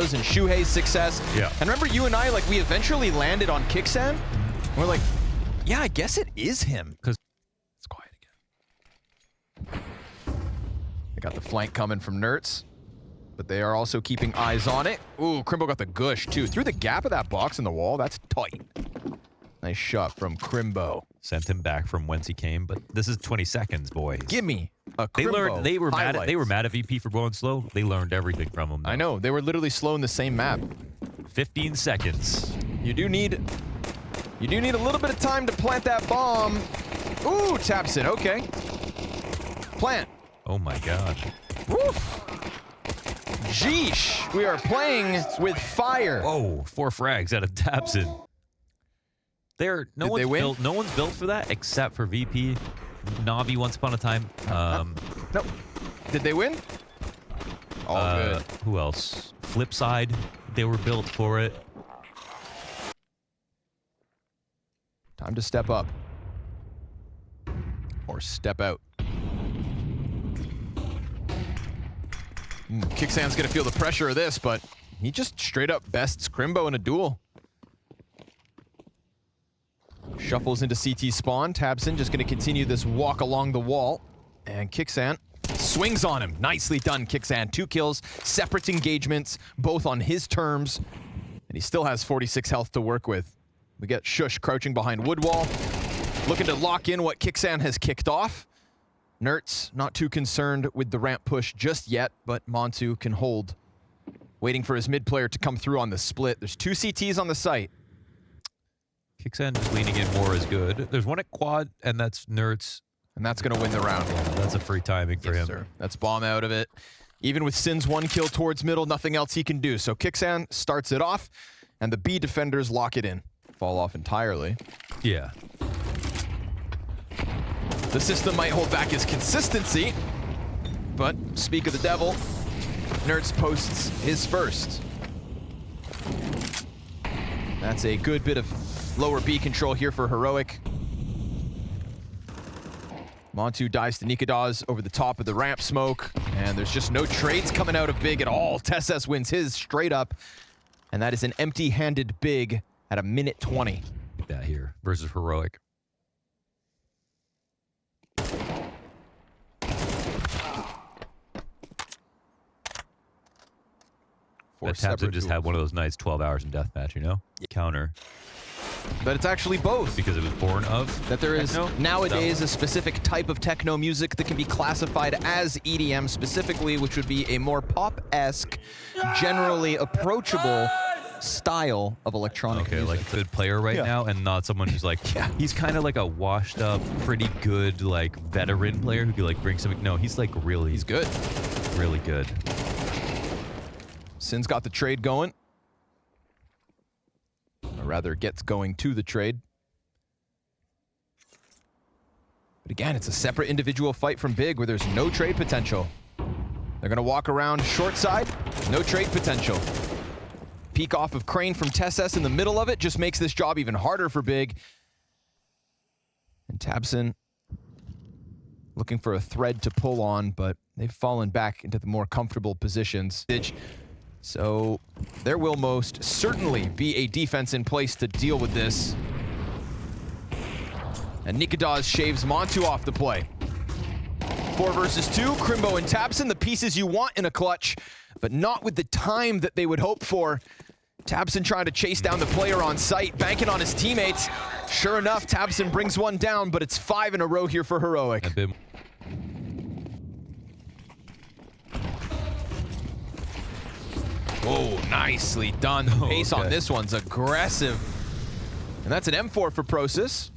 and Shuhei's success. Yeah. And remember you and I, like, we eventually landed on Kixan. And we're like, yeah, I guess it is him. Because it's quiet again. They got the flank coming from Nertz, but they are also keeping eyes on it. Ooh, Crimbo got the gush too. Through the gap of that box in the wall, that's tight. Nice shot from Crimbo. Sent him back from whence he came, but this is 20 seconds, boys. Give me a Crimbo. They were mad at VP for going slow. They learned everything from him, though. I know, they were literally slow in the same map. 15 seconds. You do need a little bit of time to plant that bomb. Ooh, taps it. Okay. Plant. Oh my god. Woof. Jeesh. We are playing with fire. Oh, 4 frags out of Tabson. No one's built for that except for VP. Navi once upon a time. No. Did they win? All good. Who else? Flipside. They were built for it. Time to step up. Or step out. Kixan's gonna feel the pressure of this, but he just straight up bests Crimbo in a duel. Shuffles into CT spawn. Tabson just gonna continue this walk along the wall. And Kixan swings on him. Nicely done, Kixan. 2 kills, separate engagements, both on his terms. And he still has 46 health to work with. We get Shush crouching behind wood wall, looking to lock in what Kixan has kicked off. Nertz not too concerned with the ramp push just yet, but Montu can hold. Waiting for his mid player to come through on the split. There's 2 CTs on the site. Kixan just leaning in more is good. There's one at quad, and that's Nertz. And that's going to win the round. That's a free timing for him. Sir. That's bomb out of it. Even with Sin's 1 kill towards middle, nothing else he can do. So Kixan starts it off, and the B defenders lock it in. Fall off entirely. Yeah. The system might hold back his consistency, but speak of the devil, Nertz posts his first. That's a good bit of lower B control here for Heroic. Montu dives to Nikodas over the top of the ramp smoke, and there's just no trades coming out of Big at all. Tesses wins his straight up, and that is an empty-handed Big at a minute 20. That here versus Heroic. Tabson just had one of those nice 12 hours in deathmatch, you know? Counter. But it's actually both. Because it was born of that there is techno? nowadays a specific type of techno music that can be classified as EDM specifically, which would be a more pop-esque, generally approachable style of electronic music. Like a good player right now, and not someone who's like, he's kind of like a washed up, pretty good, like veteran player who could like bring something. No, he's like really, he's good. Really good. Sin's got the trade going. Or rather, gets going to the trade. But again, it's a separate individual fight from Big where there's no trade potential. They're going to walk around short side, no trade potential. Peek off of Crane from Tesses in the middle of it just makes this job even harder for Big. And Tabson looking for a thread to pull on, but they've fallen back into the more comfortable positions. So there will most certainly be a defense in place to deal with this. And Nikodas shaves Montu off the play. 4 versus 2, Crimbo and Tabson, the pieces you want in a clutch, but not with the time that they would hope for. Tabson trying to chase down the player on site, banking on his teammates. Sure enough, Tabson brings one down, but it's 5 in a row here for Heroic. Whoa, nicely done. The pace on this one's aggressive. And that's an M4 for Prosus.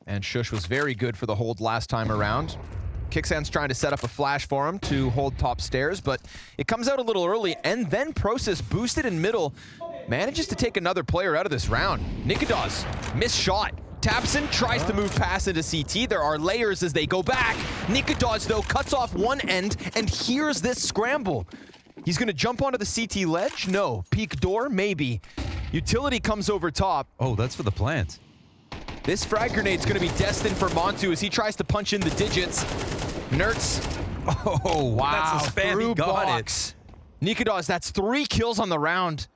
And Shush was very good for the hold last time around. Kixan's trying to set up a flash for him to hold top stairs, but it comes out a little early, and then Prosus, boosted in middle, manages to take another player out of this round. Nikodas, missed shot. Tabson tries to move past into CT. There are layers as they go back. Nikodas, though, cuts off one end, and here's this scramble. He's gonna jump onto the CT ledge? No. Peak door? Maybe. Utility comes over top. Oh, that's for the plant. This frag grenade's gonna be destined for Montu as he tries to punch in the digits. Nertz. Oh, wow. That's a spam. Through box. niko, that's 3 kills on the round,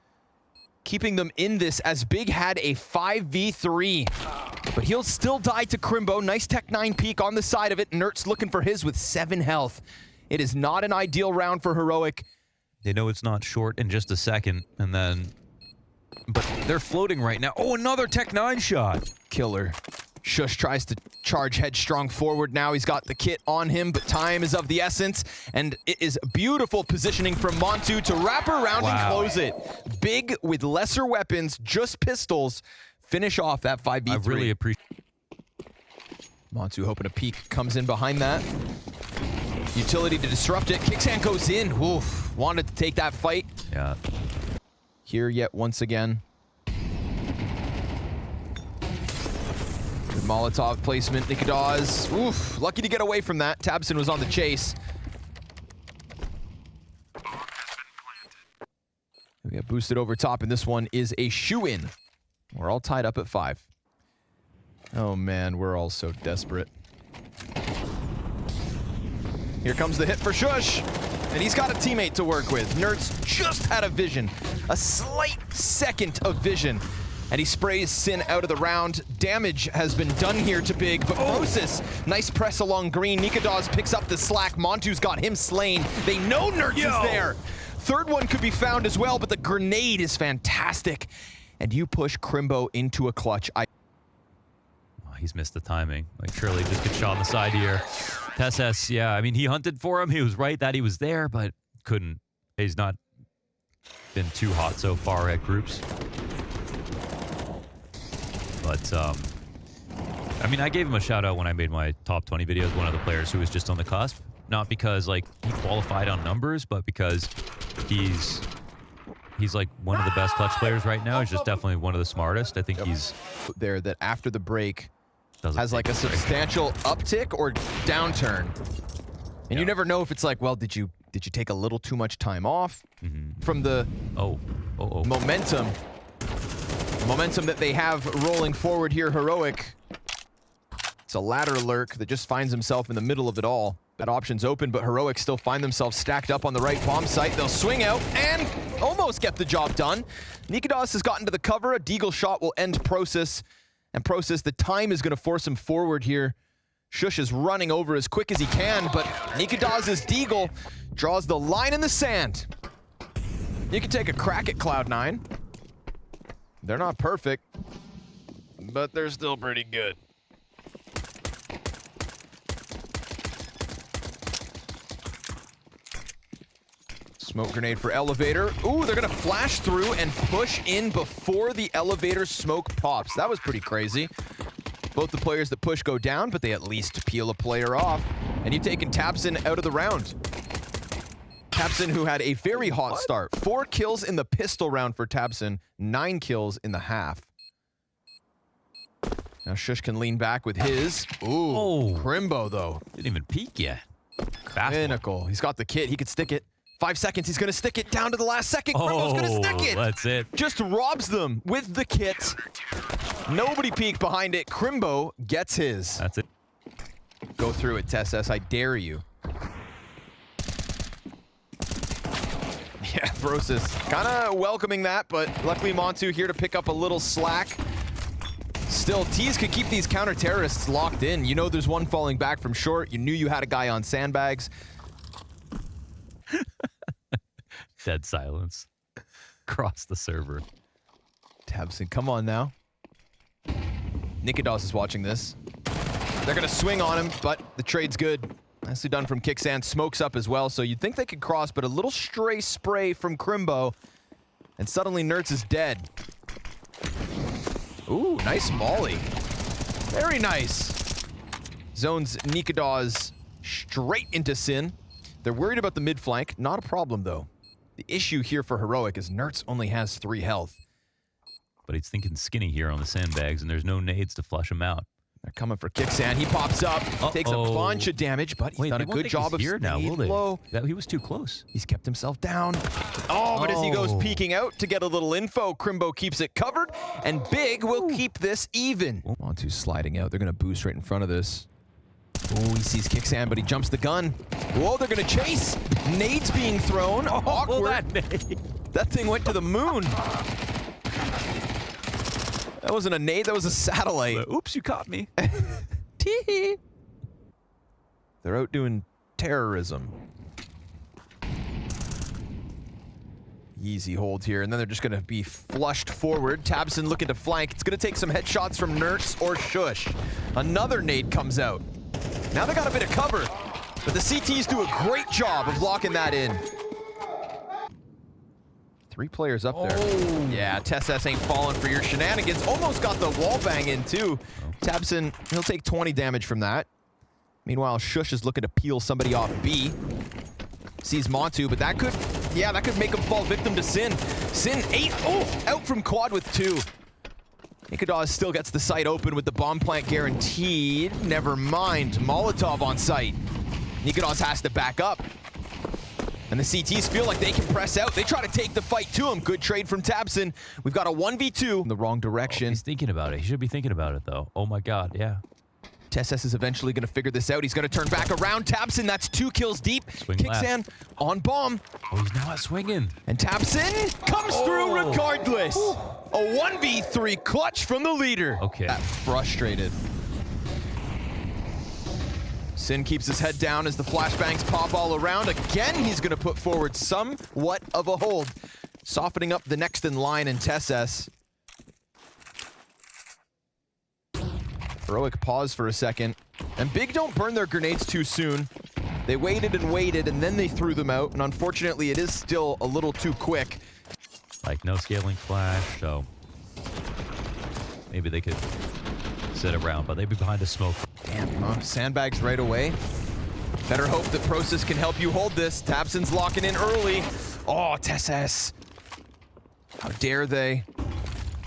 keeping them in this as Big had a 5v3. But he'll still die to Crimbo. Nice Tech 9 peek on the side of it. Nert's looking for his with 7 health. It is not an ideal round for Heroic. They know it's not short in just a second, and then... But they're floating right now. Oh, another Tech 9 shot. Killer. Shush tries to charge headstrong forward now. He's got the kit on him, but time is of the essence. And it is beautiful positioning from Montu to wrap around and close it. Big with lesser weapons, just pistols, finish off that 5v3. I really appreciate Montu hoping a peek comes in behind that. Utility to disrupt it. Kicksand goes in. Oof. Wanted to take that fight. Yeah. Here yet once again. Good Molotov placement. niko, oof. Lucky to get away from that. tabseN was on the chase. We get boosted over top, and this one is a shoe-in. We're all tied up at 5. Oh man, we're all so desperate. Here comes the hit for Shush, and he's got a teammate to work with. Nerds just had a vision, a slight second of vision, and he sprays Sin out of the round. Damage has been done here to Big, but prowess, nice press along green. niko picks up the slack. Montu's got him slain. They know Nerds is there. Third one could be found as well, but the grenade is fantastic. And you push Crimbo into a clutch. He's missed the timing. Like, surely just get shot on the side here. TeSS, yeah, I mean, he hunted for him. He was right that he was there, but couldn't. He's not been too hot so far at groups. But, I mean, I gave him a shout out when I made my top 20 videos, one of the players who was just on the cusp. Not because, like, he qualified on numbers, but because he's like one of the best clutch players right now. He's just definitely one of the smartest. I think he's there that after the break has like a substantial uptick or downturn. And you never know if it's like, well, did you take a little too much time off from the momentum that they have rolling forward here. Heroic. It's a ladder lurk that just finds himself in the middle of it all. That option's open, but Heroic still find themselves stacked up on the right bomb site. They'll swing out and almost get the job done. niko has gotten to the cover. A deagle shot will end prowess. And prowess, the time is going to force him forward here. Shush is running over as quick as he can, but niko's deagle draws the line in the sand. You can take a crack at Cloud9. They're not perfect, but they're still pretty good. Smoke grenade for elevator. Ooh, they're gonna flash through and push in before the elevator smoke pops. That was pretty crazy. Both the players that push go down, but they at least peel a player off. And you've taken tabseN out of the round. tabseN, who had a very hot start. 4 kills in the pistol round for tabseN, 9 kills in the half. Now Shush can lean back with his. Ooh, Crimbo though. Didn't even peek yet. Clinical. He's got the kit, he could stick it. 5 seconds, he's gonna stick it down to the last second. Crimbo's gonna stick it. That's it. Just robs them with the kit. Nobody peeked behind it. Crimbo gets his. That's it. Go through it, TeSS, I dare you. Yeah, prowess kinda welcoming that, but luckily Montu here to pick up a little slack. Still, T's could keep these counter-terrorists locked in. You know there's one falling back from short. You knew you had a guy on sandbags. Dead silence. Across the server. tabseN, come on now. niko is watching this. They're gonna swing on him, but the trade's good. Nicely done from Kicksand. Smokes up as well, so you'd think they could cross, but a little stray spray from Crimbo, and suddenly Nertz is dead. Ooh, nice molly. Very nice. Zones niko straight into Sin. They're worried about the mid flank. Not a problem, though. The issue here for Heroic is Nertz only has 3 health. But he's thinking skinny here on the sandbags, and there's no nades to flush him out. They're coming for Kicksand. He pops up, takes a bunch of damage, but he's done a good job of staying low. He was too close. He's kept himself down. Oh, but as he goes peeking out to get a little info, Crimbo keeps it covered, and Big will keep this even. Montu's sliding out. They're going to boost right in front of this. Oh, he sees Kicksand, but he jumps the gun. Whoa, they're gonna chase. Nades being thrown. Oh, awkward. That thing went to the moon. That wasn't a nade, that was a satellite. Oops, you caught me. Tee-hee. They're out doing terrorism. Easy hold here, and then they're just gonna be flushed forward. tabseN looking to flank. It's gonna take some headshots from Nerts or Shush. Another nade comes out. Now they got a bit of cover, but the CTs do a great job of locking that in. 3 players up there. Oh. Yeah, TeSS ain't falling for your shenanigans. Almost got the wall bang in too. tabseN, he'll take 20 damage from that. Meanwhile, Shush is looking to peel somebody off B. Sees Montu, but that could make him fall victim to Sin. Sin out from quad with 2. niko still gets the site open with the bomb plant guaranteed. Never mind, Molotov on site. niko has to back up. And the CTs feel like they can press out. They try to take the fight to him. Good trade from tabseN. We've got a 1v2 in the wrong direction. Oh, he's thinking about it. He should be thinking about it, though. Oh my god, yeah. TeSS is eventually going to figure this out. He's going to turn back around. tabseN, that's 2 kills deep. Kicksand on bomb. Oh, he's not swinging. And tabseN comes through regardless. A 1v3 clutch from the leader. Okay. That frustrated. Sin keeps his head down as the flashbangs pop all around. Again, he's going to put forward somewhat of a hold. Softening up the next in line in TeSS. Heroic pause for a second. And Big don't burn their grenades too soon. They waited, and then they threw them out. And unfortunately, it is still a little too quick. Like, no scaling flash, so maybe they could sit around, but they'd be behind the smoke. Damn, sandbags right away. Better hope that Prosus can help you hold this. tabseN's locking in early. Oh, TeSS. How dare they?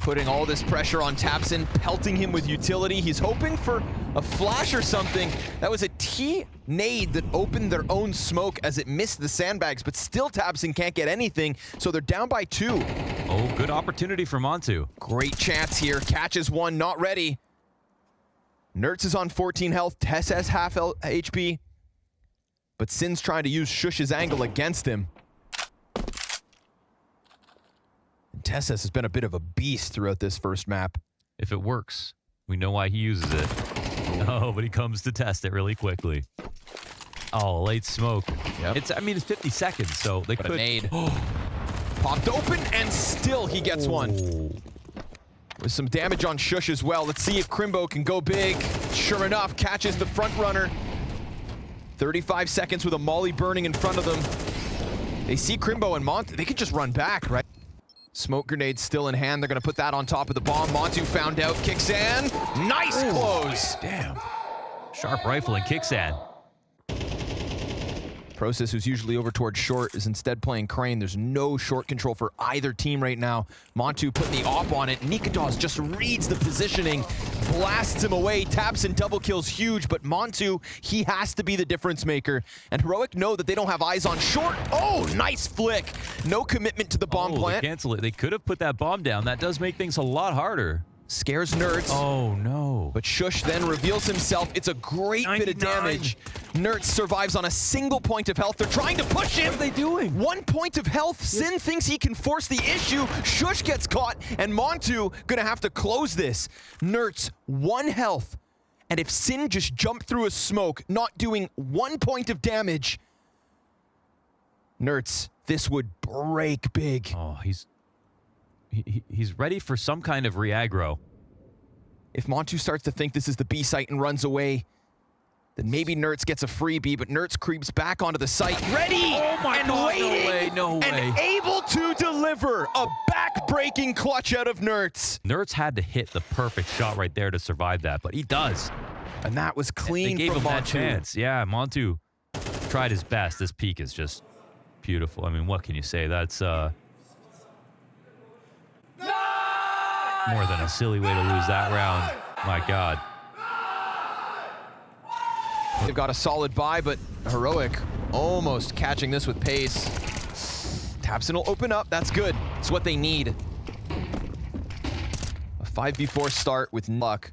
Putting all this pressure on tabseN, pelting him with utility. He's hoping for a flash or something. That was a T nade that opened their own smoke as it missed the sandbags, but still tabseN can't get anything, so they're down by 2. Oh, good opportunity for Montu. Great chance here. Catches one, not ready. Nerts is on 14 health, TeSS half HP, but Sin's trying to use Shush's angle against him. TeSS has been a bit of a beast throughout this first map. If it works, we know why he uses it. Oh, but he comes to test it really quickly. Oh, late smoke. Yep. It's 50 seconds, so they could. A nade. Popped open, and still he gets one. With some damage on Shush as well. Let's see if Crimbo can go big. Sure enough, catches the front runner. 35 seconds with a molly burning in front of them. They see Crimbo and Montu. They could just run back, right? Smoke grenade still in hand. They're going to put that on top of the bomb. Montu found out. Kicksand. Nice close. Damn. Sharp rifle and Kicksand. Prosus, who's usually over towards short, is instead playing Crane. There's no short control for either team right now. Montu putting the op on it. niko just reads the positioning, blasts him away. tabseN double kills huge, but Montu, he has to be the difference maker. And Heroic know that they don't have eyes on short. Oh, nice flick. No commitment to the bomb plant. They cancel it. They could have put that bomb down. That does make things a lot harder. Scares Nerts. Oh, no. But Shush then reveals himself. It's a great 99. Bit of damage. Nerts survives on a single point of health. They're trying to push him. What are they doing? 1 point of health. Sin thinks he can force the issue. Shush gets caught, and Montu gonna have to close this. Nerts, 1 health. And if Sin just jumped through a smoke, not doing 1 point of damage, Nerts, this would break big. Oh, he's ready for some kind of re-aggro. If Montu starts to think this is the B site and runs away, then maybe Nerts gets a freebie, but Nerts creeps back onto the site, ready and waiting, no way. And able to deliver a back-breaking clutch out of Nerts. Nerts had to hit the perfect shot right there to survive that, but he does. And that was clean. They gave from him Montu. that chance. Yeah, Montu tried his best. This peak is just beautiful. I mean, what can you say? That's more than a silly way to lose that round. My God. They've got a solid buy, but Heroic almost catching this with pace. tabseN will open up. That's good. It's what they need. A 5v4 start with luck.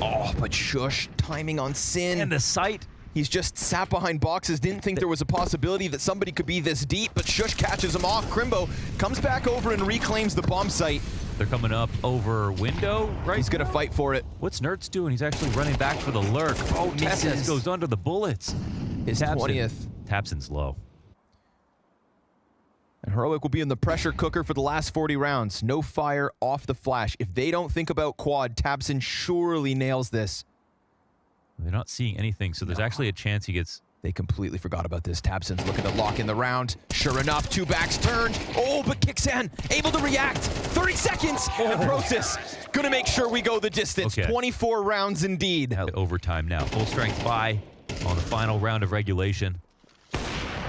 Oh, but Shush timing on Sin. And the sight. He's just sat behind boxes, didn't think there was a possibility that somebody could be this deep, but Shush catches him off. Crimbo comes back over and reclaims the bomb site. They're coming up over window, right? He's gonna fight for it. What's Nerds doing? He's actually running back for the lurk. Oh, misses. goes under the bullets. His 20th. Tabson's low. And Heroic will be in the pressure cooker for the last 40 rounds. No fire off the flash. If they don't think about quad, Tabson surely nails this. They're not seeing anything, so there's actually a chance he gets... They completely forgot about this. Tabson's looking to lock in the round. Sure enough, two backs turned. Oh, but Kixan able to react. 30 seconds. And Process gonna make sure we go the distance. Okay. 24 rounds indeed. Overtime now. Full strength buy on the final round of regulation.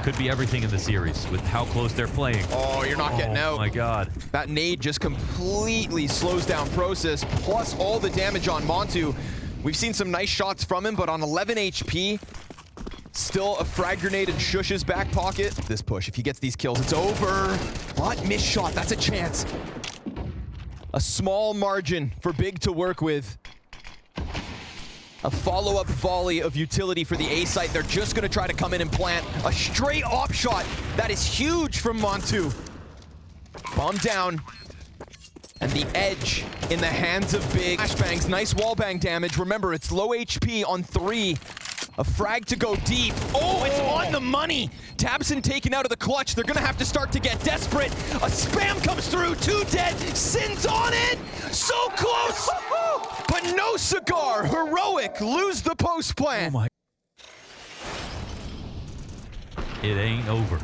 Could be everything in the series with how close they're playing. Oh, you're not getting out. Oh my god. That nade just completely slows down Process, plus all the damage on Montu. We've seen some nice shots from him, but on 11 HP, still a frag grenade in Shush's back pocket. This push, if he gets these kills, it's over. What? Missed shot, that's a chance. A small margin for Big to work with. A follow-up volley of utility for the A site. They're just gonna try to come in and plant a straight op shot. That is huge from Montu. Bomb down. And the edge in the hands of Big. Flashbangs, nice wallbang damage. Remember, it's low HP on 3. A frag to go deep. Oh, it's on the money. Tabson taken out of the clutch. They're gonna have to start to get desperate. A spam comes through, 2 dead. Sin's on it. So close, but no cigar. Heroic lose the post plant. Oh my. It ain't over.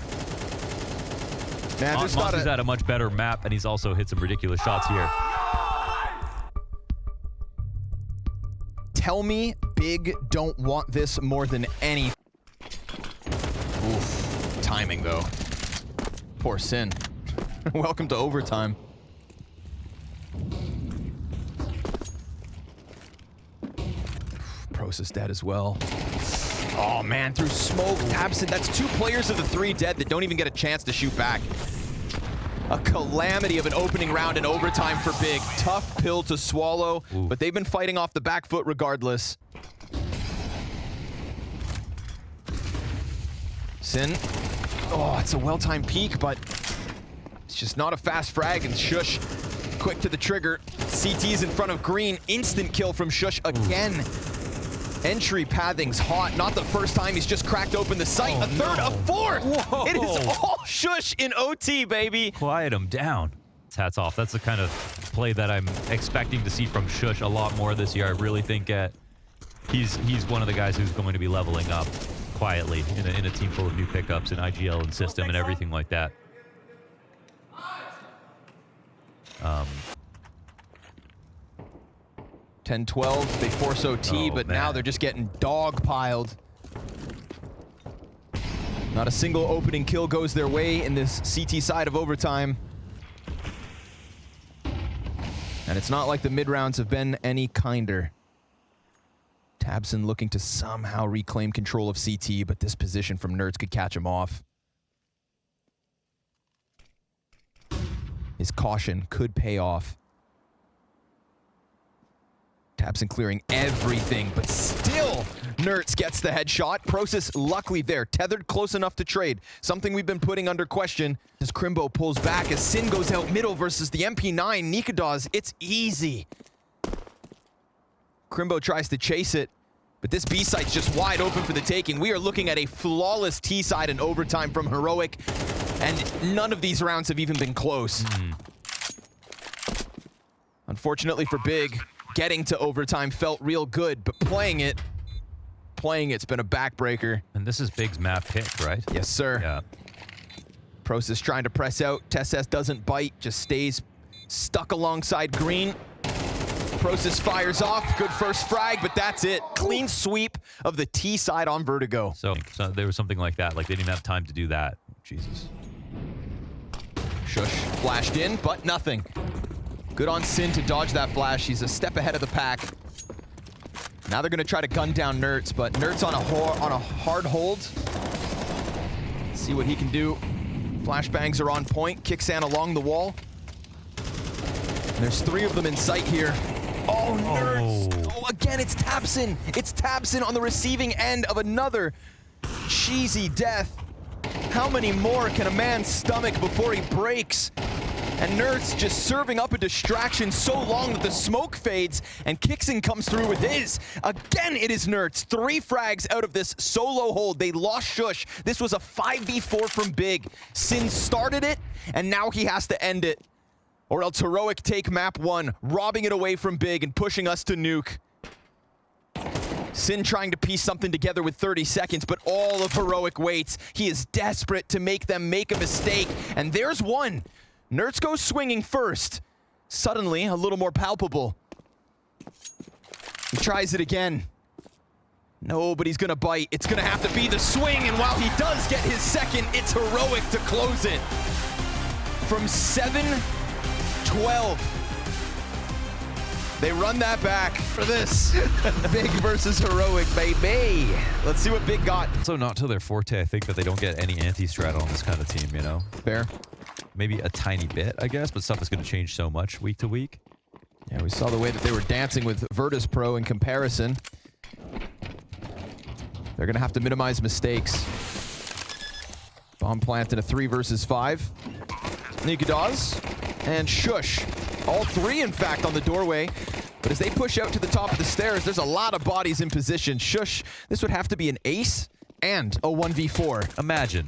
Man, there's not Montu's at a much better map, and he's also hit some ridiculous shots here. Tell me Big don't want this more than any. Oof. Timing, though. Poor Sin. Welcome to overtime. Process dead as well. Oh, man, through smoke. Tabson, that's 2 players of the 3 dead that don't even get a chance to shoot back. A calamity of an opening round in overtime for Big. Tough pill to swallow, but they've been fighting off the back foot regardless. Sin. Oh, it's a well-timed peek, but it's just not a fast frag, and Shush quick to the trigger. CT's in front of Green. Instant kill from Shush again. Entry pathing's hot. Not the first time he's just cracked open the site. A third, a fourth. Whoa. It is all Shush in OT, baby. Quiet him down. Hats off. That's the kind of play that I'm expecting to see from Shush a lot more this year. I really think he's one of the guys who's going to be leveling up quietly in a team full of new pickups and IGL and system and everything like that. 10-12, they force OT, but man. now they're just getting dog-piled. Not a single opening kill goes their way in this CT side of overtime. And it's not like the mid-rounds have been any kinder. Tabson looking to somehow reclaim control of CT, but this position from Nerds could catch him off. His caution could pay off. Tabson clearing everything, but still Nerds gets the headshot. Process luckily there, tethered close enough to trade. Something we've been putting under question as Crimbo pulls back as Sin goes out middle versus the MP9. Nikodoz, it's easy. Crimbo tries to chase it, but this B site's just wide open for the taking. We are looking at a flawless T side in overtime from Heroic, and none of these rounds have even been close. Unfortunately for Big, getting to overtime felt real good, but playing it's been a backbreaker. And this is Big's map pick, right? Yes, sir. Yeah. Process trying to press out. Tesses doesn't bite, just stays stuck alongside Green. Process fires off. Good first frag, but that's it. Clean sweep of the T side on Vertigo. So there was something like that. Like they didn't have time to do that. Jesus. Shush flashed in, but nothing. Good on Sin to dodge that flash. He's a step ahead of the pack. Now they're going to try to gun down Nerds, but Nerds on a hard hold. See what he can do. Flashbangs are on point. Kixan along the wall. And there's 3 of them in sight here. Oh, nerds. Oh, again, it's tabseN. It's tabseN on the receiving end of another cheesy death. How many more can a man stomach before he breaks? And Nerds just serving up a distraction so long that the smoke fades, and Kixen comes through with his. Again, it is Nerds. 3 frags out of this solo hold. They lost Shush. This was a 5v4 from Big. Sin started it, and now he has to end it. Or else Heroic take map 1, robbing it away from Big and pushing us to nuke. Sin trying to piece something together with 30 seconds, but all of Heroic waits. He is desperate to make them make a mistake, and there's one. Nerds goes swinging first. Suddenly, a little more palpable. He tries it again. Nobody's gonna bite. It's gonna have to be the swing, and while he does get his second, it's Heroic to close it. From 7-12. They run that back for this. Big versus Heroic, baby. Let's see what Big got. So not to their forte, I think, that they don't get any anti-strat on this kind of team, you know? Fair. Maybe a tiny bit, I guess, but stuff is going to change so much week to week. Yeah, we saw the way that they were dancing with Virtus Pro in comparison. They're going to have to minimize mistakes. Bomb plant in a 3 versus 5. niko and Shush. All 3, in fact, on the doorway. But as they push out to the top of the stairs, there's a lot of bodies in position. Shush, this would have to be an ace and a 1v4. Imagine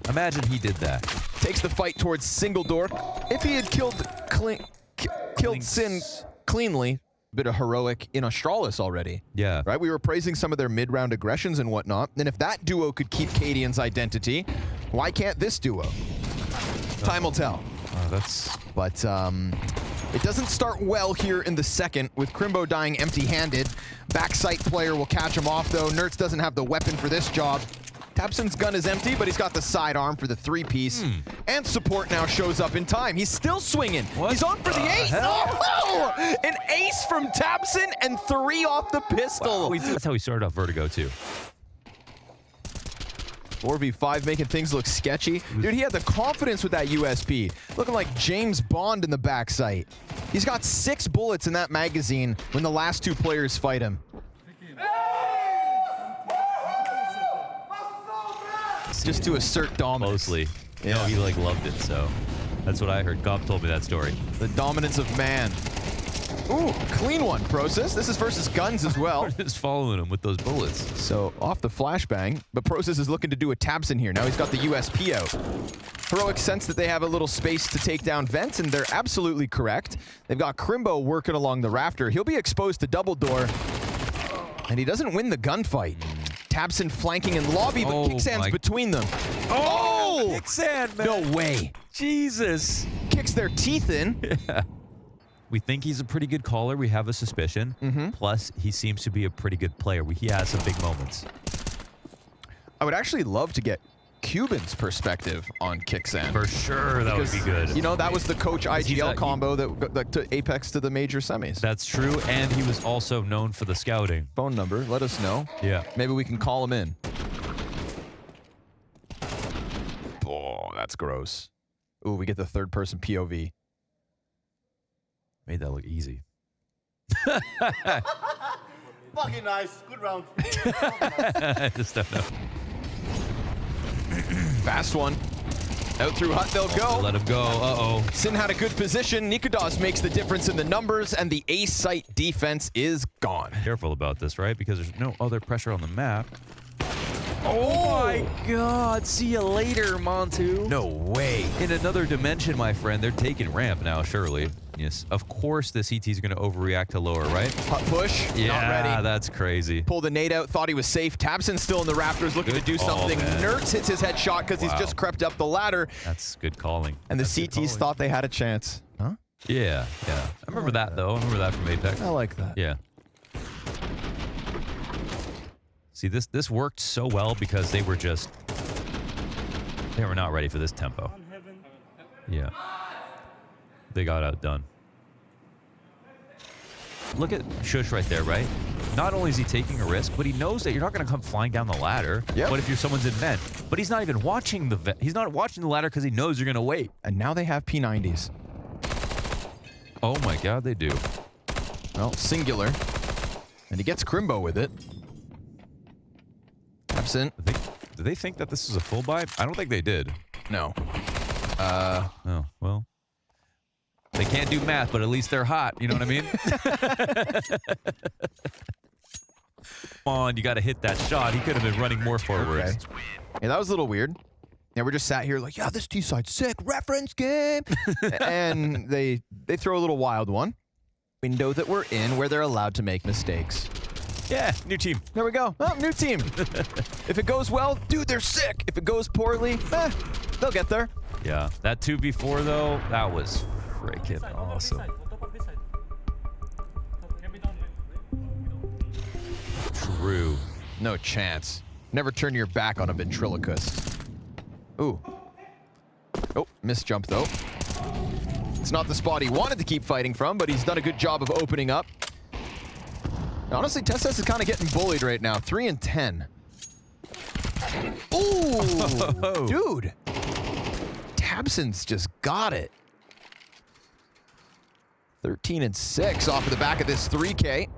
he did that. Takes the fight towards single door. If he had killed Sin cleanly, bit of Heroic in Astralis already. Yeah. Right? We were praising some of their mid-round aggressions and whatnot. And if that duo could keep Cadian's identity, why can't this duo? Time will tell. But it doesn't start well here in the second, with Crimbo dying empty-handed. Backside player will catch him off, though. Nerds doesn't have the weapon for this job. tabseN's gun is empty, but he's got the sidearm for the 3-piece. And support now shows up in time. He's still swinging. What? He's on for the ace. Oh! An ace from tabseN and 3 off the pistol. Wow. That's how we started off Vertigo, too. 4v5 making things look sketchy. Dude, he had the confidence with that USP. Looking like James Bond in the backside. He's got 6 bullets in that magazine when the last 2 players fight him. Just to assert dominance. Closely. Yeah. No, he like loved it, so that's what I heard. Gob told me that story. The dominance of man. Ooh, clean one, Process. This is versus guns as well. Just following him with those bullets. So off the flashbang, but Process is looking to do a tabseN here. Now he's got the USP out. Heroic sense that they have a little space to take down vents, and they're absolutely correct. They've got Crimbo working along the rafter. He'll be exposed to double door, and he doesn't win the gunfight. tabseN flanking in lobby, but Kixan's between them. Oh! Kixan, man. No way. Jesus. Kicks their teeth in. Yeah. We think he's a pretty good caller. We have a suspicion. Plus, he seems to be a pretty good player. He has some big moments. I would actually love to get Cuban's perspective on Kixan. For sure, that would be good. You know, that was the coach IGL combo that took Apex to the major semis. That's true, and he was also known for the scouting. Phone number, let us know. Yeah. Maybe we can call him in. Oh, that's gross. Ooh, we get the third-person POV. Made that look easy. Fucking nice. Good round. I just don't know. Fast one. Out through hut they'll go. Let him go. Uh-oh. Sin had a good position. niko makes the difference in the numbers, and the ace site defense is gone. Careful about this, right? Because there's no other pressure on the map. Oh my God. See you later, Montu. No way. In another dimension, my friend, they're taking ramp now, surely. Yes, of course the CT's going to overreact to lower, right? Hut push, Yeah, not ready. That's crazy. Pulled the nade out, thought he was safe. tabseN's still in the rafters looking to do something. Nerds hits his headshot because he's just crept up the ladder. That's good calling. And the CTs thought they had a chance. Huh? Yeah, yeah. I remember that, though. I remember that from Apex. I like that. Yeah. See, this worked so well because they were not ready for this tempo. Yeah. They got outdone. Look at Shush right there, right? Not only is he taking a risk, but he knows that you're not going to come flying down the ladder. Yep. But if you're someone's in vent, but he's not even watching he's not watching the ladder because he knows you're going to wait. And now they have P90s. Oh my God, they do. Well, singular. And he gets Crimbo with it. Absent. Do they think that this is a full buy? I don't think they did. No. Oh, well. They can't do math, but at least they're hot. You know what I mean? Come on, you got to hit that shot. He could have been running more forwards. Okay. Yeah, that was a little weird. Yeah, we're just sat here like, yeah, this T-side's sick. Reference game. And they throw a little wild one. Window that we're in where they're allowed to make mistakes. Yeah, new team. There we go. Oh, new team. If it goes well, dude, they're sick. If it goes poorly, they'll get there. Yeah, that 2v4 though, that was freaking awesome. True. No chance. Never turn your back on a ventriloquist. Ooh. Oh, missed jump though. It's not the spot he wanted to keep fighting from, but he's done a good job of opening up. Honestly, TSS is kind of getting bullied right now. 3 and 10. Ooh, dude. Tabson's just got it. 13 and 6 off of the back of this 3K.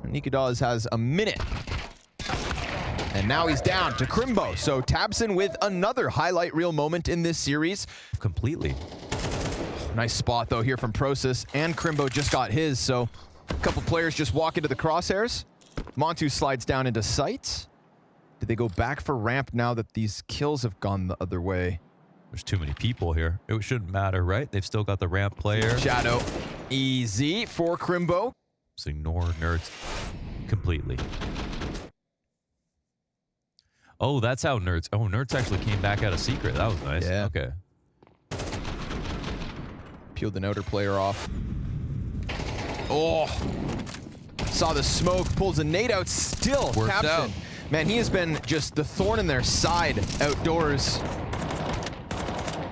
niko has a minute. And now he's down to Crimbo. So Tabson with another highlight reel moment in this series. Completely. Nice spot though here from Prosus, and Crimbo just got his, so a couple players just walk into the crosshairs. Montu slides down into sight. Did they go back for ramp now that these kills have gone the other way? There's too many people here. It shouldn't matter, right? They've still got the ramp player. Shadow. Easy for Crimbo. Just ignore nerds completely. Oh, that's how nerds. Oh, nerds actually came back out of secret. That was nice. Yeah. Okay. Peeled an outer player off. Oh. Saw the smoke. Pulls a nade out still. Worked Tabson. out. Man, he has been just the thorn in their side outdoors.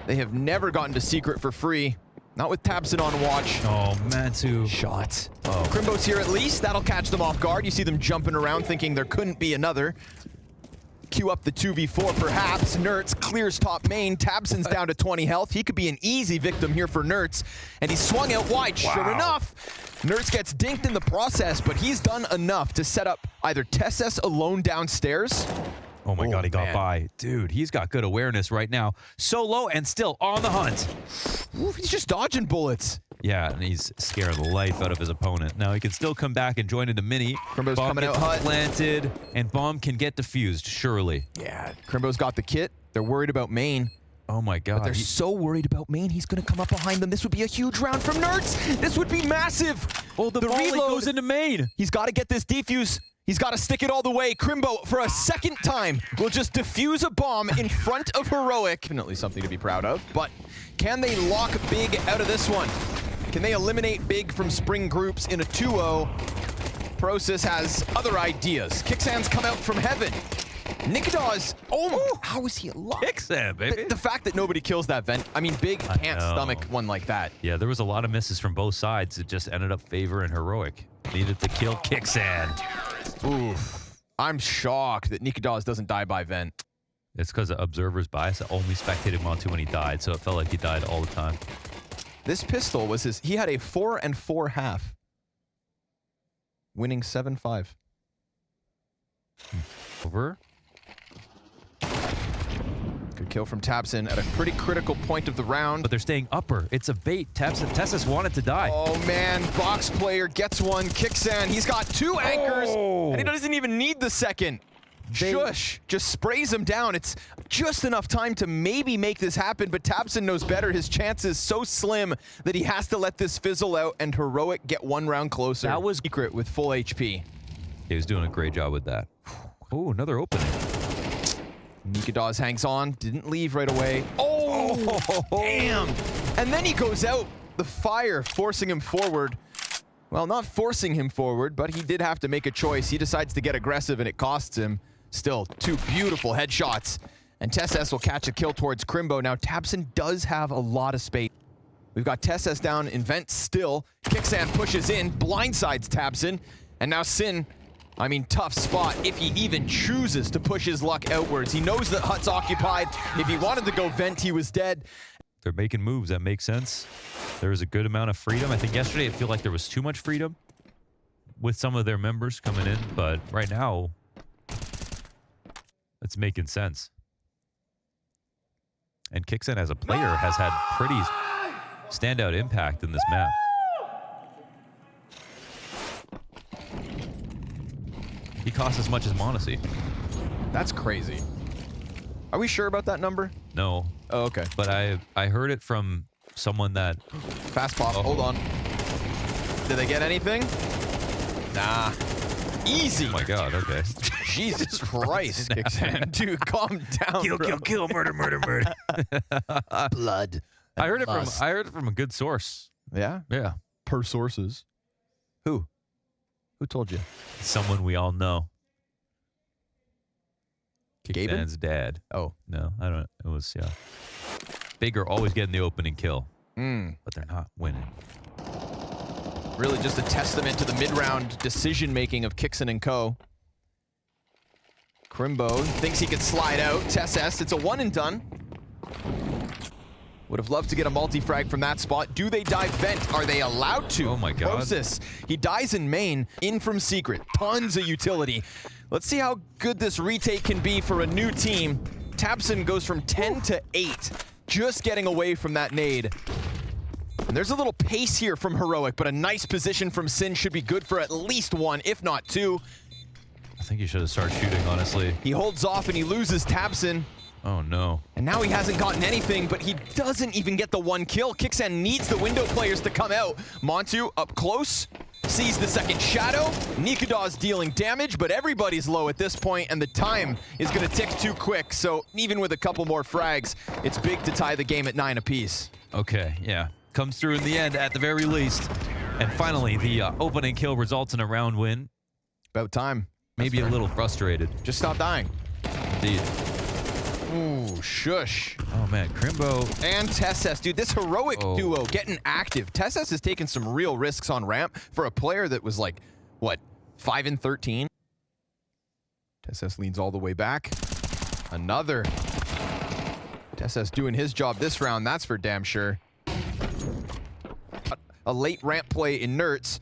They have never gotten to secret for free. Not with Tabson on watch. Oh, Mantu. Shot. Oh. Crimbo's here at least. That'll catch them off guard. You see them jumping around thinking there couldn't be another. Queue up the 2v4 perhaps. Nerds clears top main. Tabson's down to 20 health. He could be an easy victim here for Nerds. And he swung out wide. Wow. Sure enough, Nerds gets dinked in the process, but he's done enough to set up either TSS alone downstairs. Oh my God, he got man. by. Dude, he's got good awareness right now. So low and still on the hunt. Ooh, he's just dodging bullets. Yeah, and he's scaring the life out of his opponent. Now he can still come back and join into mini. Crimbo's Bomb coming gets out hut. planted, and bomb can get defused, surely. Yeah, Crimbo's got the kit. They're worried about main. Oh my God. But they're so worried about main, he's going to come up behind them. This would be a huge round from Nerds. This would be massive. Oh, the volley reload goes into main. He's got to get this defuse. He's got to stick it all the way. Crimbo, for a second time, will just defuse a bomb in front of Heroic. Definitely something to be proud of. But can they lock Big out of this one? Can they eliminate Big from spring groups in a 2-0? Prosus has other ideas. Kicksands come out from heaven. niko, oh, how is he alive? Kicksan, baby. The fact that nobody kills that vent, I mean, Big can't stomach one like that. Yeah, there was a lot of misses from both sides. It just ended up favoring Heroic. Needed to kill Kicksan. Oof. I'm shocked that niko doesn't die by vent. It's because of Observer's bias. I only spectated Montu when he died, so it felt like he died all the time. This pistol was his, he had a 4 and 4 half. Winning 7-5. Over. Good kill from Tabson at a pretty critical point of the round. But they're staying upper. It's a bait. TSS wanted to die. Oh man, box player gets one. Kicksan, he's got 2 anchors, and he doesn't even need the second. Shush just sprays him down. It's just enough time to maybe make this happen, but Tabson knows better. His chances so slim that he has to let this fizzle out and Heroic get 1 round closer. That was secret with full HP. He was doing a great job with that. Oh, another opening. niko hangs on, didn't leave right away. Oh, damn. And then he goes out, the fire forcing him forward. Well, not forcing him forward, but he did have to make a choice. He decides to get aggressive and it costs him. Still, 2 beautiful headshots. And TSS will catch a kill towards Crimbo. Now, Tabson does have a lot of space. We've got TSS down in vent still. Kicksan pushes in, blindsides Tabson. And now Sin, I mean, tough spot if he even chooses to push his luck outwards. He knows that hut's occupied. If he wanted to go vent, he was dead. They're making moves that make sense. There is a good amount of freedom. I think yesterday it felt like there was too much freedom. with some of their members coming in, but right now, it's making sense. And Kixen as a player has had pretty standout impact in this map. He costs as much as monesy. That's crazy. Are we sure about that number? No. Oh, okay. But I heard it from someone that... Fast pop. Oh. Hold on. Did they get anything? Nah. Easy. Oh my god, okay. Jesus Christ, Kixen. Dude, calm down. Kill, murder, murder, murder. Blood. I heard it from a good source. Yeah? Yeah. Per sources. Who? Who told you? Someone we all know. Gaben? Kixen's dad. Oh. No, I don't. It was, yeah. Big are always getting the opening kill, But they're not winning. Really just a testament to the mid-round decision-making of Kixen and co. Crimbo thinks he could slide out. TessS, it's a one and done. Would have loved to get a multi-frag from that spot. Do they dive vent? Are they allowed to? Oh my god. Process. He dies in main, in from secret. Tons of utility. Let's see how good this retake can be for a new team. tabseN goes from 10 to 8. Just getting away from that nade. And there's a little pace here from Heroic, but a nice position from Sin should be good for at least one, if not two. I think he should have started shooting, honestly. He holds off and he loses tabseN. Oh no. And now he hasn't gotten anything, but he doesn't even get the one kill. Kixen needs the window players to come out. Montu up close, sees the second shadow. niko's dealing damage, but everybody's low at this point, and the time is going to tick too quick. So even with a couple more frags, it's big to tie the game at 9 apiece. Okay, yeah. Comes through in the end at the very least. And finally, the opening kill results in a round win. About time. Maybe a little frustrated. Just stop dying. Indeed. Ooh, shush. Oh man, Crimbo. And TessS, dude, this Heroic duo getting active. TessS has taken some real risks on ramp for a player that was like, what, 5 and 13? TessS leans all the way back. Another. TessS doing his job this round, that's for damn sure. A late ramp play in Nerds.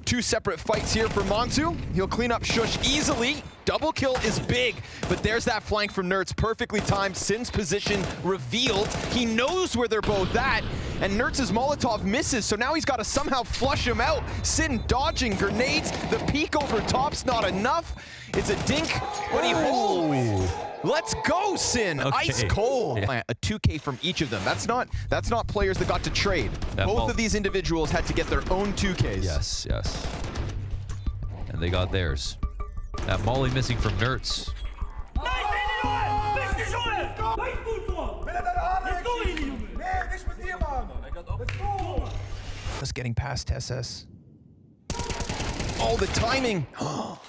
2 separate fights here for Montu. He'll clean up Shush easily. Double kill is big, but there's that flank from Nerds, perfectly timed. Sin's position revealed. He knows where they're both at, and Nerds' Molotov misses, so now he's got to somehow flush him out. Sin dodging grenades. The peek over top's not enough. It's a dink, but he holds. Let's go, Sin. Okay. Ice cold. Yeah. A 2K from each of them. That's not players that got to trade. Both of these individuals had to get their own 2Ks. Yes, yes. And they got theirs. That molly missing from Nerds. Just getting past TessS. Oh, the timing.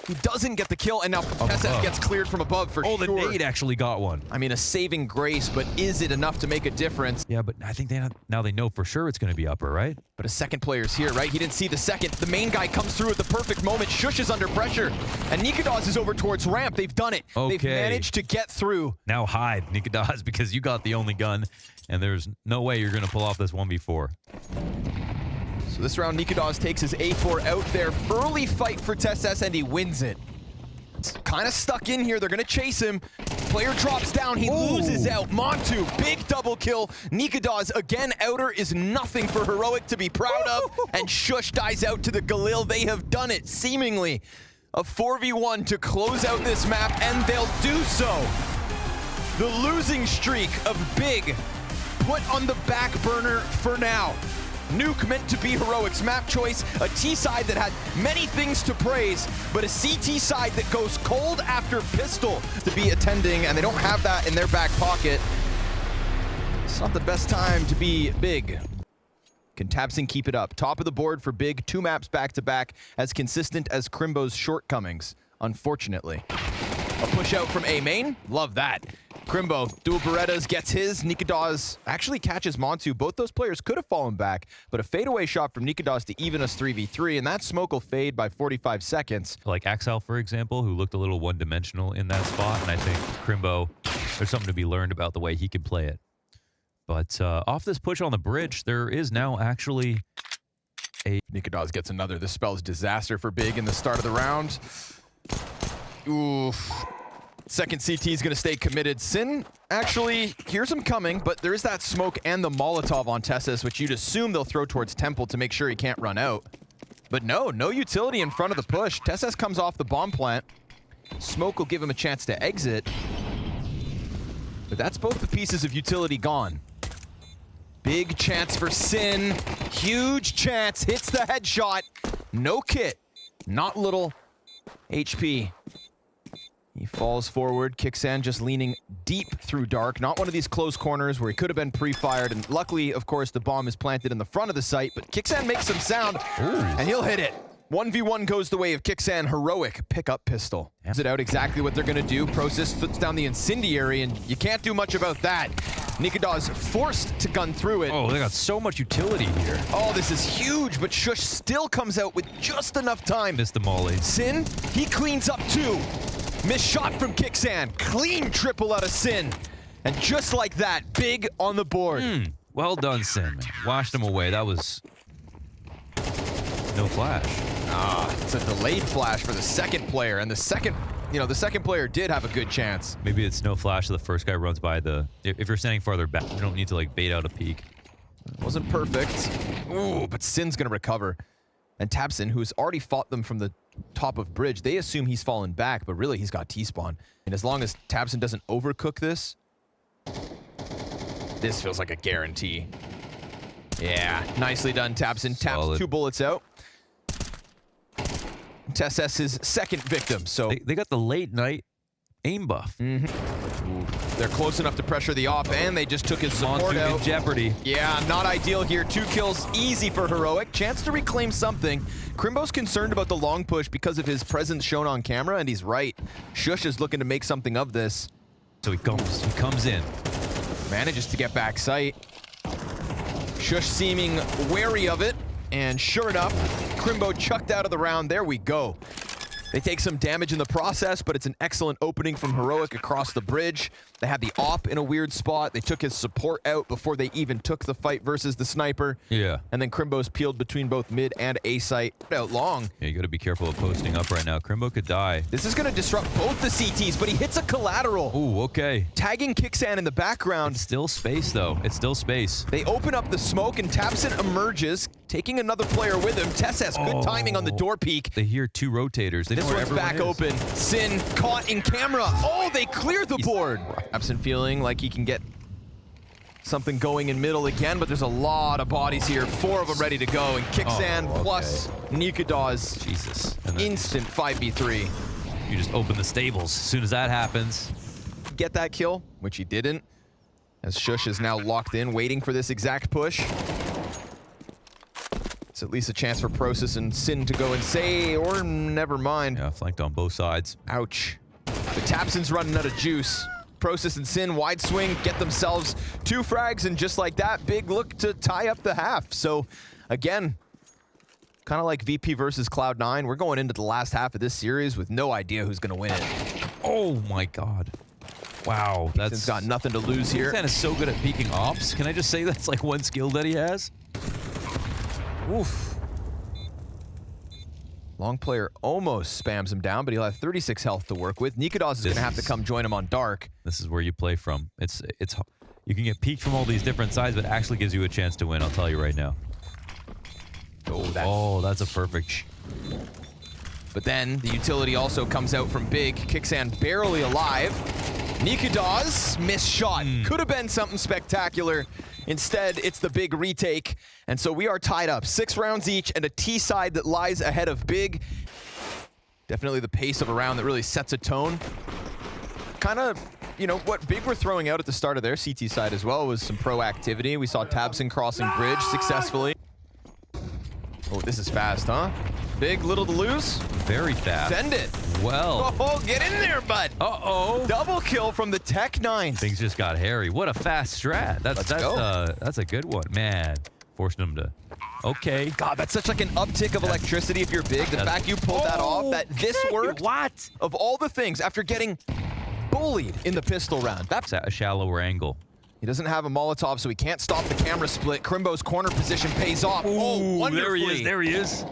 He doesn't get the kill, and now TessS gets cleared from above for sure. Oh, the nade actually got one. I mean, a saving grace, but is it enough to make a difference? Yeah, but I think now they know for sure it's going to be upper, right? But a second player's here, right? He didn't see the second. The main guy comes through at the perfect moment. Shush is under pressure, and niko's is over towards ramp. They've done it. Okay. They've managed to get through. Now hide, niko's, because you got the only gun, and there's no way you're going to pull off this 1v4. So this round, niko's takes his A4 out there. Early fight for TessS, and he wins it. It's kind of stuck in here. They're going to chase him. Player drops down. He loses out. Montu, big double kill. niko's again. Outer is nothing for Heroic to be proud of. And Shush dies out to the Galil. They have done it, seemingly. A 4v1 to close out this map, and they'll do so. The losing streak of Big put on the back burner for now. Nuke meant to be Heroic's map choice, a T side that had many things to praise, but a CT side that goes cold after pistol to be attending, and they don't have that in their back pocket. It's not the best time to be Big. Can tabseN keep it up? Top of the board for Big, 2 maps back-to-back, as consistent as Crimbo's shortcomings, unfortunately. A push out from A main, love that. Crimbo, dual Berettas, gets his. niko's actually catches Montu. Both those players could have fallen back, but a fadeaway shot from niko's to even us 3v3, and that smoke will fade by 45 seconds. Like Axel, for example, who looked a little one-dimensional in that spot, and I think Crimbo, there's something to be learned about the way he can play it. But off this push on the bridge, there is now actually niko gets another. This spells disaster for Big in the start of the round. Oof. Second CT is going to stay committed. Sin actually hears him coming, but there is that smoke and the Molotov on Tessus, which you'd assume they'll throw towards Temple to make sure he can't run out. But no utility in front of the push. Tessus comes off the bomb plant. Smoke will give him a chance to exit. But that's both the pieces of utility gone. Big chance for Sin. Huge chance. Hits the headshot. No kit. Not little HP. He falls forward. Kixan just leaning deep through dark. Not one of these close corners where he could have been pre-fired. And luckily, of course, the bomb is planted in the front of the site. But Kixan makes some sound. Ooh. And he'll hit it. 1v1 goes the way of Kixan. Heroic pickup pistol. Is it out exactly what they're going to do? Process puts down the incendiary, and you can't do much about that. niko's forced to gun through it. Oh, they got so much utility here. Oh, this is huge, but Shush still comes out with just enough time. Missed the molly. Sin, he cleans up too. Missed shot from Kixan. Clean triple out of Sin. And just like that, Big on the board. Well done, Sin, man. Washed him away. That was no flash. It's a delayed flash for the second player, and the second player did have a good chance. Maybe it's no flash so the first guy runs by the... If you're standing farther back, you don't need to like bait out a peek. Wasn't perfect. Ooh, but Sin's gonna recover. And Tabson, who's already fought them from the top of bridge, they assume he's fallen back, but really he's got T-spawn. And as long as Tabson doesn't overcook this feels like a guarantee. Yeah, nicely done, Tabson. Taps 2 bullets out. Tessus his second victim, so... They got the late night aim buff. They're close enough to pressure the op, and they just took his support Monsoon out. in jeopardy. Yeah, not ideal here. 2 kills, easy for Heroic. Chance to reclaim something. Crimbo's concerned about the long push because of his presence shown on camera, and he's right. Shush is looking to make something of this. So he comes in. Manages to get back sight. Shush seeming wary of it, and sure enough, Crimbo chucked out of the round. There we go. They take some damage in the process, but it's an excellent opening from Heroic across the bridge. They had the op in a weird spot. They took his support out before they even took the fight versus the sniper. Yeah. And then Crimbo's peeled between both mid and A site. Out long. Yeah, you got to be careful of posting up right now. Crimbo could die. This is going to disrupt both the CTs, but he hits a collateral. Ooh, okay. Tagging Kixan in the background. It's still space, though. It's still space. They open up the smoke, and Tabson emerges, taking another player with him. Tess has good timing on the door peek. They hear 2 rotators. They This one's back open. Sin caught in camera. Oh, they cleared the board. Tabson feeling like he can get something going in middle again, but there's a lot of bodies here. 4 of them ready to go, and Kixan plus niko's Jesus. instant 5v3. You just open the stables as soon as that happens. Get that kill, which he didn't, as Shush is now locked in, waiting for this exact push. It's at least a chance for Process and Sin to go and say, or never mind. Yeah, flanked on both sides. Ouch. The Tabson's running out of juice. Process and Sin, wide swing, get themselves 2 frags, and just like that, Big look to tie up the half. So, again, kind of like VP versus Cloud9, we're going into the last half of this series with no idea who's going to win it. Oh my god. Wow. That's got nothing to lose here. Kixan is so good at peeking ops. Can I just say that's like one skill that he has? Oof. Long player almost spams him down, but he'll have 36 health to work with. niko is going to have to come join him on dark. This is where you play from. It's you can get peeked from all these different sides, but it actually gives you a chance to win, I'll tell you right now. Oh, that's a perfect. But then the utility also comes out from Big. Kixan barely alive. niko missed shot. Could have been something spectacular. Instead, it's the Big retake. And so we are tied up. 6 rounds each and a T side that lies ahead of Big. Definitely the pace of a round that really sets a tone. Kind of, you know, what Big were throwing out at the start of their CT side as well was some proactivity. We saw Tabson crossing bridge successfully. Oh, this is fast, huh? Big, little to lose. Very fast. Send it. Well. Oh, get in there, bud. Uh-oh. Double kill from the Tech-9. Things just got hairy. What a fast strat. That's a good one. Man, forcing him to... Okay. God, that's such like an uptick of electricity if you're Big. The fact you pulled that off, that this worked. What? Of all the things, after getting bullied in the pistol round. That's a shallower angle. He doesn't have a Molotov, so he can't stop the camera split. Crimbo's corner position pays off. Ooh, wonderfully. there he is. There he is.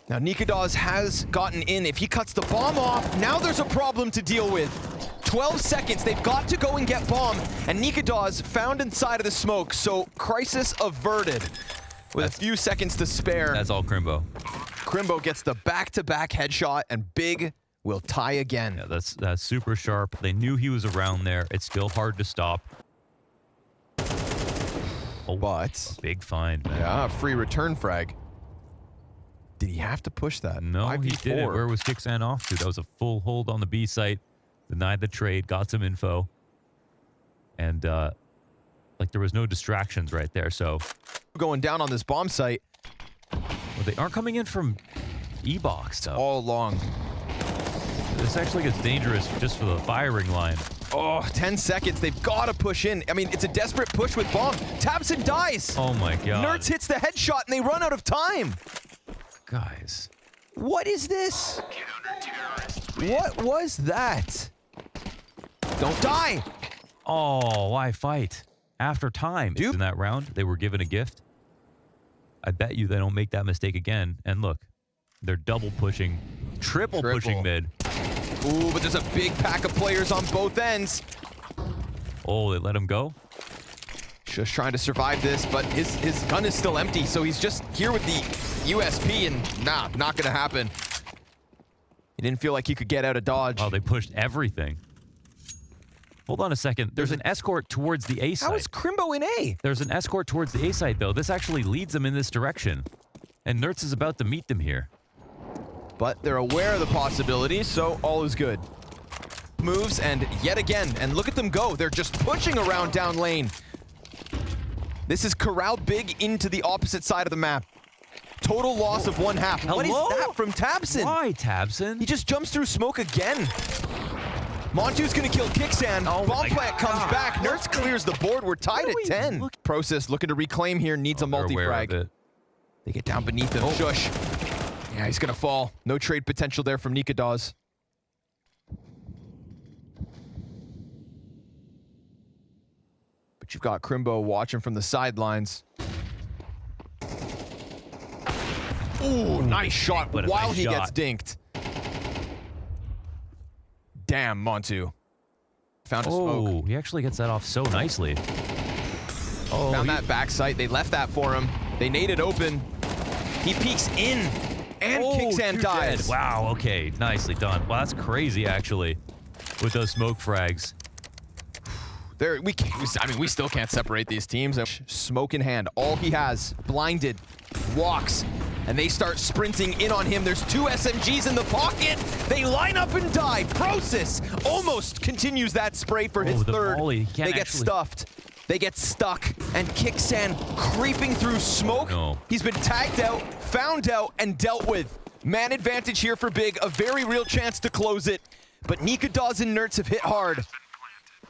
Now, niko has gotten in. If he cuts the bomb off, now there's a problem to deal with. 12 seconds. They've got to go and get bomb. And niko found inside of the smoke, so crisis averted. With a few seconds to spare. That's all Crimbo. Crimbo gets the back-to-back headshot, and Big will tie again. Yeah, that's super sharp. They knew he was around there. It's still hard to stop. Oh, But big find, man. yeah, a free return frag. Did he have to push that? No, 5v4. he didn't. Where was Kixan off to? That was a full hold on the B site. Denied the trade, got some info. And, like, there was no distractions right there, so... Going down on this bomb site. Well, they aren't coming in from E-box, though. All along. This actually gets dangerous just for the firing line. Oh, 10 seconds. They've got to push in. I mean, it's a desperate push with bomb. tabseN dies. Oh, my God. Nerds hits the headshot, and they run out of time. Guys. What is this? What was that? Don't die. Oh, why fight? After time. Dude. In that round, they were given a gift. I bet you they don't make that mistake again. And look, they're double pushing, triple pushing mid. Ooh, but there's a big pack of players on both ends. Oh, they let him go? Just trying to survive this, but his gun is still empty, so he's just here with the USP, and nah, not gonna happen. He didn't feel like he could get out of dodge. Oh, they pushed everything. Hold on a second. There's an escort towards the A site. How is Crimbo in A? There's an escort towards the A site, though. This actually leads them in this direction. And Nertz is about to meet them here. But they're aware of the possibility, so all is good. Moves, and yet again, and look at them go. They're just pushing around down lane. This is corralled Big into the opposite side of the map. Total loss of one half. Hello? What is that from tabseN? Why, tabseN? He just jumps through smoke again. Montu's gonna kill Kixan. Oh Bomb my plant comes God. back. Nertz clears the board. We're tied at 10. Look. Process looking to reclaim here. Needs a They're aware multi-frag. of it. They get down beneath him. Shush. Yeah, he's gonna fall. No trade potential there from niko. But you've got Crimbo watching from the sidelines. Ooh, nice shot But a while nice he shot. gets dinked. Damn, Montu. Found a smoke. Oh, he actually gets that off so nicely. Oh, Found that back site. They left that for him. They nade it open. He peeks in and Kixan two dies. dead. Wow, okay. Nicely done. Wow, that's crazy, actually, with those smoke frags. We still can't separate these teams. Smoke in hand. All he has, blinded, walks, and they start sprinting in on him. There's two SMGs in the pocket. They line up and die. Process almost continues that spray for his the third. volley. He can't They get actually- stuffed. They get stuck, and Kixan creeping through smoke. No. He's been tagged out, found out, and dealt with. Man advantage here for Big. A very real chance to close it. But niko and Nertz have hit hard.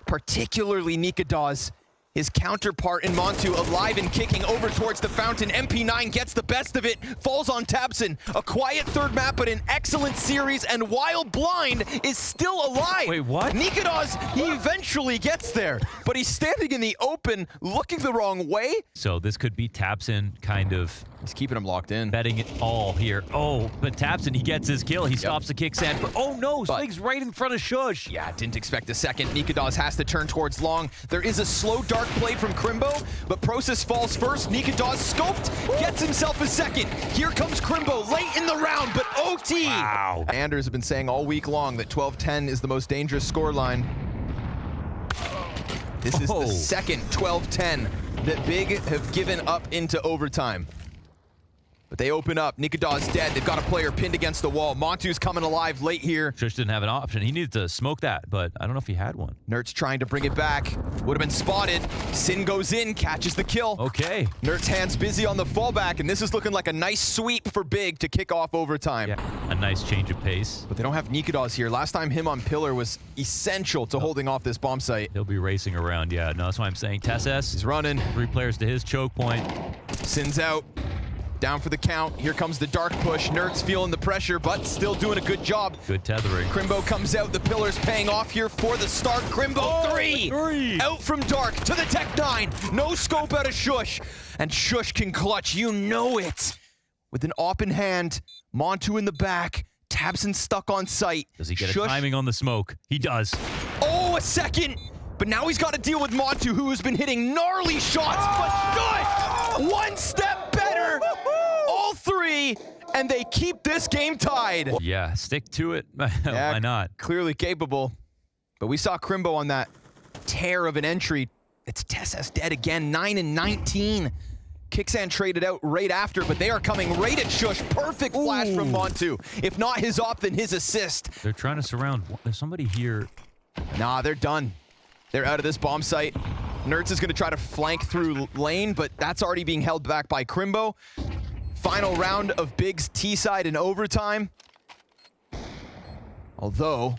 Particularly niko. His counterpart in Montu alive and kicking over towards the fountain. MP9 gets the best of it, falls on tabseN. A quiet third map, but an excellent series, and while blind is still alive. Wait, what? niko, he eventually gets there, but he's standing in the open, looking the wrong way. So this could be tabseN kind of He's keeping him locked in. betting it all here. Oh, but tabseN, he gets his kill. He stops the Kixan. But, oh no, But- Swig's right in front of Shush. Yeah, didn't expect a second. niko has to turn towards long. There is a slow dark play from Crimbo, but Process falls first. niko scoped, gets himself a second. Here comes Crimbo late in the round, but OT! Wow. Anders have been saying all week long that 12-10 is the most dangerous scoreline. This is Oh. the second 12-10 that Big have given up into overtime. But they open up. niko's dead. They've got a player pinned against the wall. Montu's coming alive late here. Shush didn't have an option. He needed to smoke that, but I don't know if he had one. Nertz trying to bring it back. Would have been spotted. Sin goes in, catches the kill. Okay. Nertz hands busy on the fallback, and this is looking like a nice sweep for Big to kick off overtime. Yeah, a nice change of pace. But they don't have niko here. Last time him on Pillar was essential to holding off this bomb site. He'll be racing around. Yeah, no, that's why I'm saying Tesses. He's running. 3 players to his choke point. Sin's out. Down for the count. Here comes the dark push. Nerds feeling the pressure, but still doing a good job. Good tethering. Crimbo comes out. The pillar's paying off here for the start. Crimbo, three. Out from dark to the Tech 9. No scope out of Shush. And Shush can clutch. You know it. With an op in hand. Montu in the back. Tabson stuck on site. Does he get a timing on the smoke? He does. Oh, a second. But now he's got to deal with Montu, who has been hitting gnarly shots. But Shush, one step better. All three, and they keep this game tied. Yeah, stick to it. Why not? Clearly capable. But we saw Crimbo on that tear of an entry. It's TSS dead again, 9 and 19. Kixan traded out right after, but they are coming right at Shush. Perfect flash from Montu. If not his op, then his assist. They're trying to surround. There's somebody here. Nah, they're done. They're out of this bomb site. Nerds is going to try to flank through lane, but that's already being held back by Crimbo. Final round of Big's T-side in overtime. Although,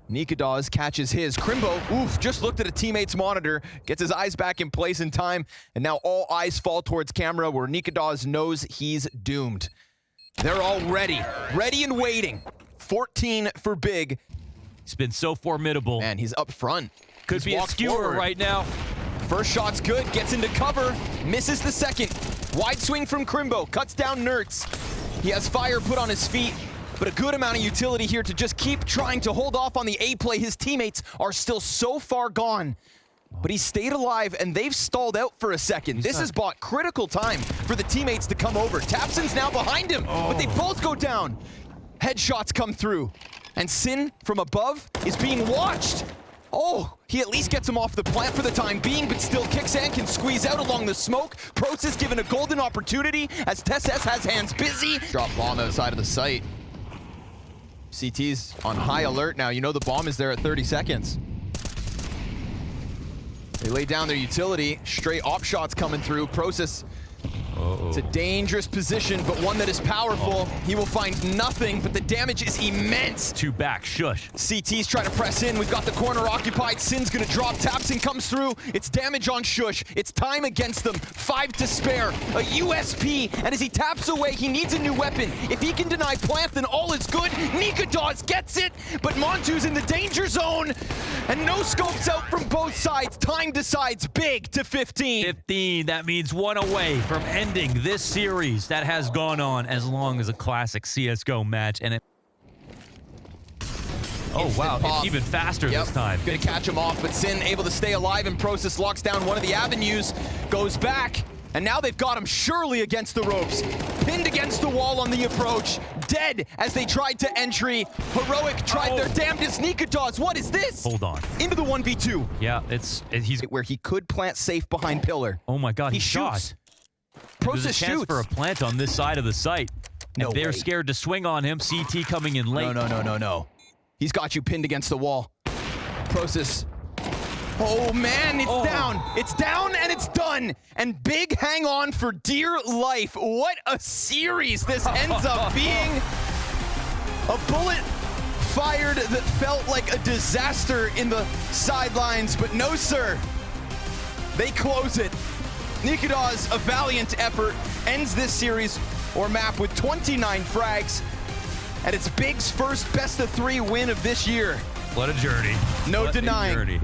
Niko catches his. Crimbo, just looked at a teammate's monitor, gets his eyes back in place in time, and now all eyes fall towards camera where Niko knows he's doomed. They're all ready and waiting. 14 for Big. He's been so formidable. Man, he's up front. Could be a skewer right now. First shot's good, gets into cover, misses the second. Wide swing from Crimbo, cuts down Nerds. He has fire put on his feet, but a good amount of utility here to just keep trying to hold off on the A play. His teammates are still so far gone, but he stayed alive and they've stalled out for a second. This has bought critical time for the teammates to come over. Tapson's now behind him, but they both go down. Headshots come through, and Sin from above is being watched. Oh, he at least gets him off the plant for the time being, but still Kixan can squeeze out along the smoke. Proce is given a golden opportunity as TSS has hands busy. Drop bomb outside of the site. CT's on high alert now. You know the bomb is there at 30 seconds. They lay down their utility. Straight op shots coming through. Proce. It's a dangerous position, but one that is powerful. He will find nothing, but the damage is immense. Two back, Shush. CT's trying to press in. We've got the corner occupied. Sin's gonna drop. Tapson comes through. It's damage on Shush. It's time against them. 5 to spare. A USP, and as he taps away, he needs a new weapon. If he can deny plant, then all is good. Niko gets it, but Montu's in the danger zone, and no scopes out from both sides. Time decides. Big to 15. 15, that means one away from ending this series that has gone on as long as a classic CSGO match. And it... Oh, wow, it's even faster this time. Gonna catch him off, but Sin able to stay alive, and Proce locks down one of the avenues, goes back, and now they've got him surely against the ropes. Pinned against the wall on the approach. Dead as they tried to entry. Heroic tried their damnedest. Niko, what is this? Hold on. Into the 1v2. Yeah, he's... Where he could plant safe behind pillar. Oh my god, he shot. Shoots. There's a chance for a plant on this side of the site. No and they're way. Scared to swing on him. CT coming in late. No. He's got you pinned against the wall. Proce. Oh man, it's down. It's down and it's done. And Big hang on for dear life. What a series this ends up being. A bullet fired that felt like a disaster in the sidelines, but no sir. They close it. Niko, a valiant effort, ends this series or map with 29 frags, and it's Big's first best-of-3 win of this year. What a journey. No what denying. A journey.